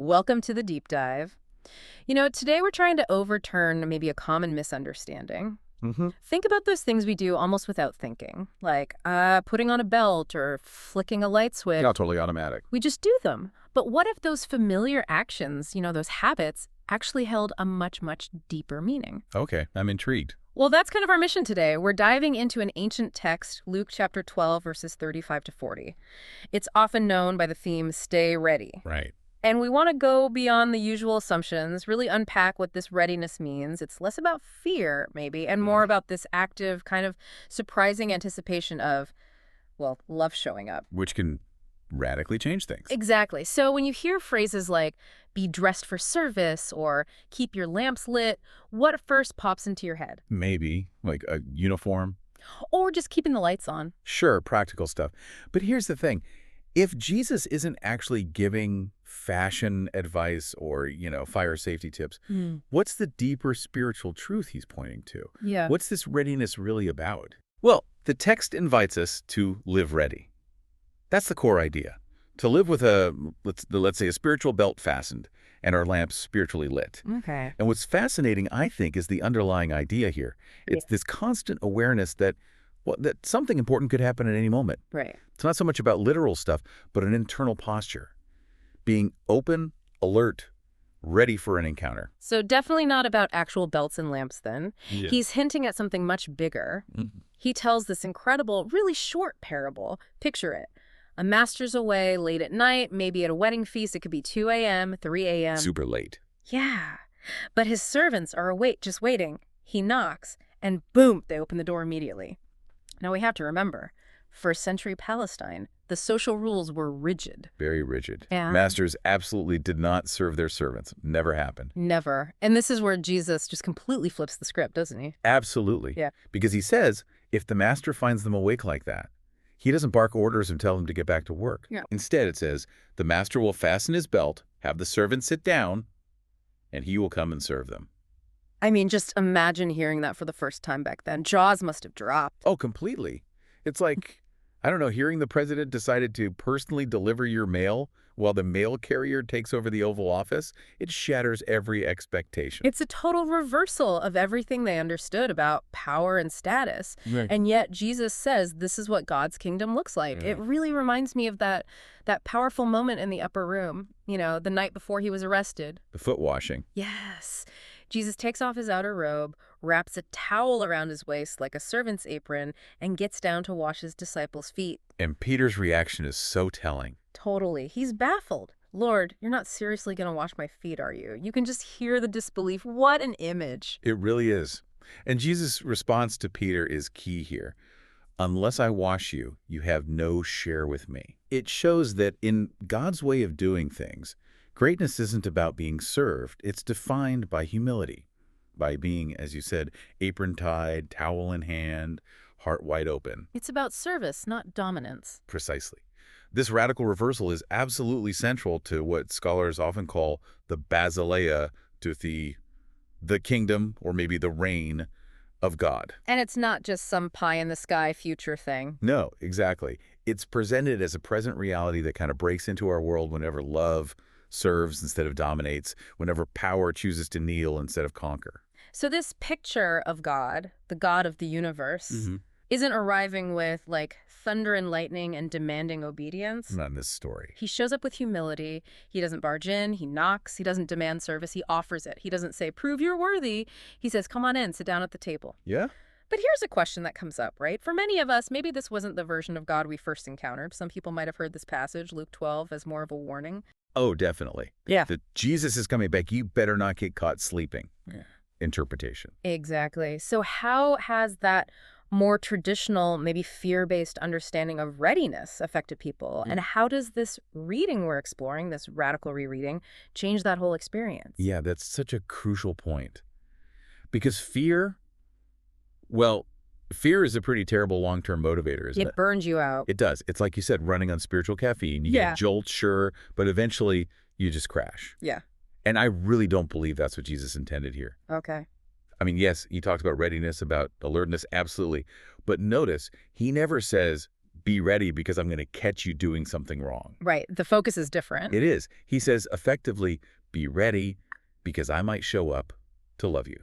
Welcome to the deep dive. Today we're trying to overturn maybe a common misunderstanding. Think about those things we do almost without thinking, like putting on a belt or flicking a light switch. Yeah, totally automatic. We just do them. But what if those familiar actions, those habits, actually held a much, much deeper meaning? Okay, I'm intrigued. Well, that's kind of our mission today. We're diving into an ancient text, Luke chapter 12, verses 35 to 40. It's often known by the theme, stay ready. Right. And we want to go beyond the usual assumptions, really unpack what this readiness means. It's less about fear, maybe, and more about this active, kind of surprising anticipation of, well, love showing up. Which can radically change things. Exactly. So when you hear phrases like, be dressed for service, or keep your lamps lit, what first pops into your head? Maybe, like a uniform. Or just keeping the lights on. Sure, practical stuff. But here's the thing. If Jesus isn't actually giving fashion advice or, fire safety tips, what's the deeper spiritual truth he's pointing to? Yeah. What's this readiness really about? Well, the text invites us to live ready. That's the core idea. To live with let's say a spiritual belt fastened and our lamps spiritually lit. Okay. And what's fascinating, I think, is the underlying idea here. It's this constant awareness that something important could happen at any moment. Right. It's not so much about literal stuff, but an internal posture. Being open, alert, ready for an encounter. So definitely not about actual belts and lamps then. Yeah. He's hinting at something much bigger. He tells this incredible, really short parable. Picture it. A master's away late at night, maybe at a wedding feast. It could be 2 a.m., 3 a.m. Super late. Yeah. But his servants are awake, just waiting. He knocks, and boom, they open the door immediately. Now we have to remember, first century Palestine, the social rules were rigid. Very rigid. Yeah. Masters absolutely did not serve their servants. Never happened. Never. And this is where Jesus just completely flips the script, doesn't he? Absolutely. Yeah. Because he says, if the master finds them awake like that, he doesn't bark orders and tell them to get back to work. Yeah. Instead, it says, the master will fasten his belt, have the servants sit down, and he will come and serve them. I mean, just imagine hearing that for the first time back then. Jaws must have dropped. Oh, completely. It's like, I don't know, hearing the president decided to personally deliver your mail while the mail carrier takes over the Oval Office, it shatters every expectation. It's a total reversal of everything they understood about power and status. Right. And yet Jesus says this is what God's kingdom looks like. Yeah. It really reminds me of that powerful moment in the upper room, the night before he was arrested. The foot washing. Yes. Jesus takes off his outer robe, wraps a towel around his waist like a servant's apron, and gets down to wash his disciples' feet. And Peter's reaction is so telling. Totally. He's baffled. Lord, you're not seriously going to wash my feet, are you? You can just hear the disbelief. What an image. It really is. And Jesus' response to Peter is key here. Unless I wash you, you have no share with me. It shows that in God's way of doing things, greatness isn't about being served. It's defined by humility, by being, as you said, apron tied, towel in hand, heart wide open. It's about service, not dominance. Precisely. This radical reversal is absolutely central to what scholars often call the basileia, to the kingdom or maybe the reign of God. And it's not just some pie-in-the-sky future thing. No, exactly. It's presented as a present reality that kind of breaks into our world whenever love serves instead of dominates, whenever power chooses to kneel instead of conquer. So this picture of God, the God of the universe, isn't arriving with, thunder and lightning and demanding obedience. Not in this story. He shows up with humility. He doesn't barge in. He knocks. He doesn't demand service. He offers it. He doesn't say, prove you're worthy. He says, come on in, sit down at the table. Yeah? But here's a question that comes up, right? For many of us, maybe this wasn't the version of God we first encountered. Some people might have heard this passage, Luke 12, as more of a warning. Oh, definitely. Yeah. That Jesus is coming back. You better not get caught sleeping. Yeah. Interpretation. Exactly. So how has that more traditional, maybe fear-based understanding of readiness affected people? And how does this reading we're exploring, this radical rereading, change that whole experience? Yeah, that's such a crucial point. Because fear is a pretty terrible long-term motivator, isn't it? It burns you out. It does. It's like you said, running on spiritual caffeine. You get jolts, sure, but eventually you just crash. Yeah. And I really don't believe that's what Jesus intended here. Okay. I mean, yes, he talks about readiness, about alertness, absolutely. But notice, he never says, be ready because I'm going to catch you doing something wrong. Right. The focus is different. It is. He says, effectively, be ready because I might show up to love you.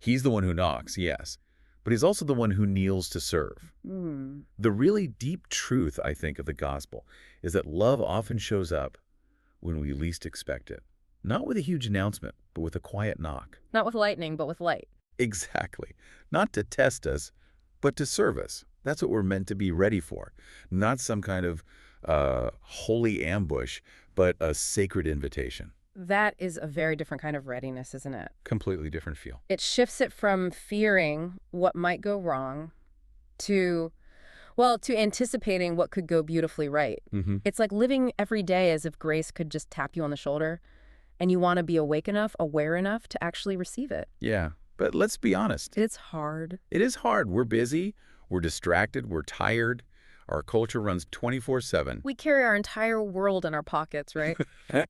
He's the one who knocks, yes, but he's also the one who kneels to serve. Mm. The really deep truth, I think, of the gospel is that love often shows up when we least expect it. Not with a huge announcement, but with a quiet knock. Not with lightning, but with light. Exactly. Not to test us, but to serve us. That's what we're meant to be ready for. Not some kind of holy ambush, but a sacred invitation. That is a very different kind of readiness, isn't it? Completely different feel. It shifts it from fearing what might go wrong to, well, to anticipating what could go beautifully right. It's like living every day as if grace could just tap you on the shoulder, and you want to be awake enough, aware enough to actually receive it. Yeah, but let's be honest. It's hard. It is hard. We're busy, we're distracted, we're tired. Our culture runs 24/7. We carry our entire world in our pockets, right?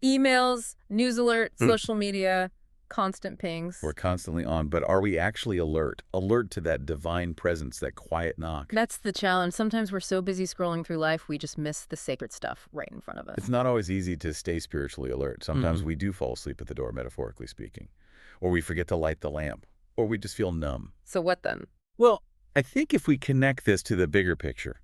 Emails, news alerts, social media, constant pings. We're constantly on, but are we actually alert? Alert to that divine presence, that quiet knock? That's the challenge. Sometimes we're so busy scrolling through life, we just miss the sacred stuff right in front of us. It's not always easy to stay spiritually alert. Sometimes we do fall asleep at the door, metaphorically speaking. Or we forget to light the lamp. Or we just feel numb. So what then? Well, I think if we connect this to the bigger picture,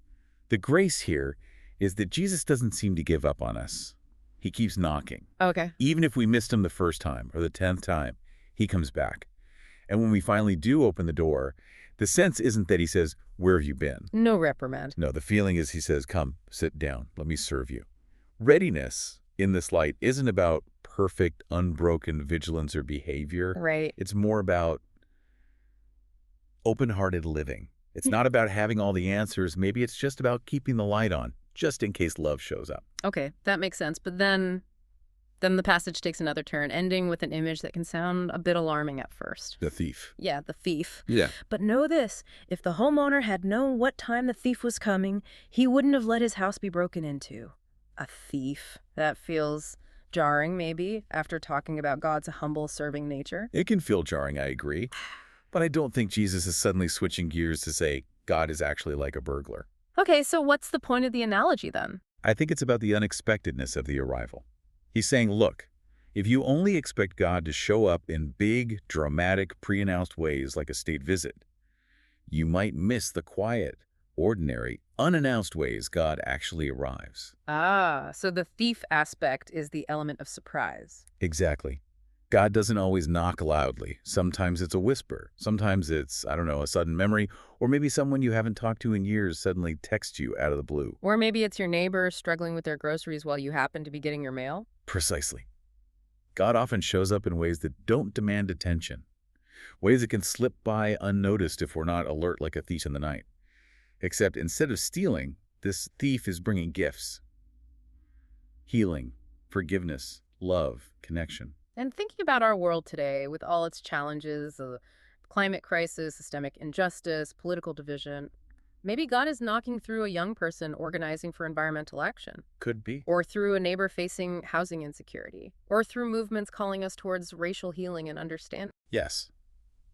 the grace here is that Jesus doesn't seem to give up on us. He keeps knocking. Okay. Even if we missed him the first time or the 10th time, he comes back. And when we finally do open the door, the sense isn't that he says, "Where have you been?" No reprimand. No, the feeling is he says, "Come, sit down. Let me serve you." Readiness in this light isn't about perfect, unbroken vigilance or behavior. Right. It's more about open-hearted living. It's not about having all the answers. Maybe it's just about keeping the light on, just in case love shows up. Okay, that makes sense. But then the passage takes another turn, ending with an image that can sound a bit alarming at first. The thief. Yeah, the thief. Yeah. But know this, if the homeowner had known what time the thief was coming, he wouldn't have let his house be broken into. A thief. That feels jarring, maybe, after talking about God's humble, serving nature. It can feel jarring, I agree. But I don't think Jesus is suddenly switching gears to say God is actually like a burglar. Okay, so what's the point of the analogy then? I think it's about the unexpectedness of the arrival. He's saying, look, if you only expect God to show up in big, dramatic, pre-announced ways like a state visit, you might miss the quiet, ordinary, unannounced ways God actually arrives. Ah, so the thief aspect is the element of surprise. Exactly. God doesn't always knock loudly. Sometimes it's a whisper. Sometimes it's, I don't know, a sudden memory, or maybe someone you haven't talked to in years suddenly texts you out of the blue. Or maybe it's your neighbor struggling with their groceries while you happen to be getting your mail. Precisely. God often shows up in ways that don't demand attention, ways that can slip by unnoticed if we're not alert like a thief in the night. Except instead of stealing, this thief is bringing gifts. Healing, forgiveness, love, connection. And thinking about our world today with all its challenges, the climate crisis, systemic injustice, political division, maybe God is knocking through a young person organizing for environmental action. Could be. Or through a neighbor facing housing insecurity. Or through movements calling us towards racial healing and understanding. Yes.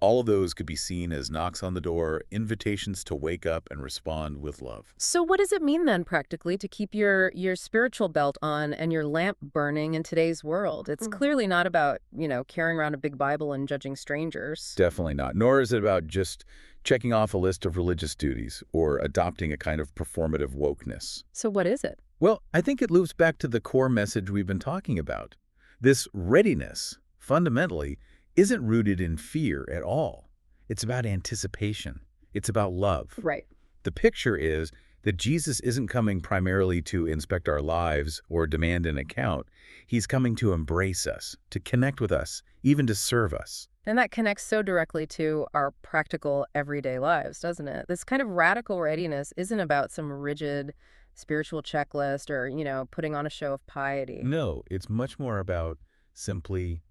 All of those could be seen as knocks on the door, invitations to wake up and respond with love. So what does it mean then practically to keep your spiritual belt on and your lamp burning in today's world? It's clearly not about, carrying around a big Bible and judging strangers. Definitely not. Nor is it about just checking off a list of religious duties or adopting a kind of performative wokeness. So what is it? Well, I think it loops back to the core message we've been talking about. This readiness, fundamentally, isn't rooted in fear at all. It's about anticipation. It's about love. Right. The picture is that Jesus isn't coming primarily to inspect our lives or demand an account. He's coming to embrace us, to connect with us, even to serve us. And that connects so directly to our practical everyday lives, doesn't it? This kind of radical readiness isn't about some rigid spiritual checklist or, putting on a show of piety. No, it's much more about simply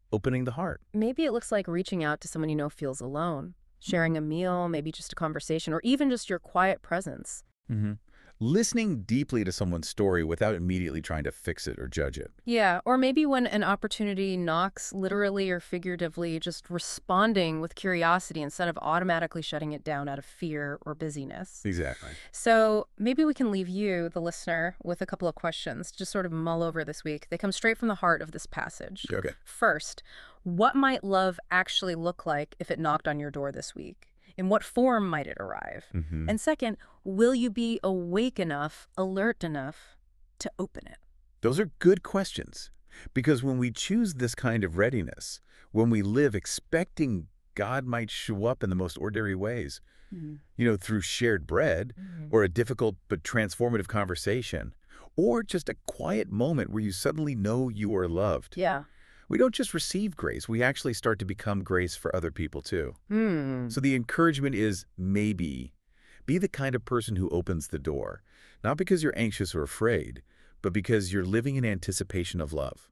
opening the heart. Maybe it looks like reaching out to someone you know feels alone, sharing a meal, maybe just a conversation, or even just your quiet presence. Listening deeply to someone's story without immediately trying to fix it or judge it. Yeah, or maybe when an opportunity knocks, literally or figuratively, just responding with curiosity instead of automatically shutting it down out of fear or busyness. Exactly. So maybe we can leave you, the listener, with a couple of questions to sort of mull over this week. They come straight from the heart of this passage. Okay. First, what might love actually look like if it knocked on your door this week? In what form might it arrive? Hmm. And second, will you be awake enough, alert enough to open it? Those are good questions. Because when we choose this kind of readiness, when we live expecting God might show up in the most ordinary ways, Mm. through shared bread, Mhm. or a difficult but transformative conversation, or just a quiet moment where you suddenly know you are loved. Yeah. We don't just receive grace, we actually start to become grace for other people too. Hmm. So the encouragement is maybe be the kind of person who opens the door, not because you're anxious or afraid, but because you're living in anticipation of love.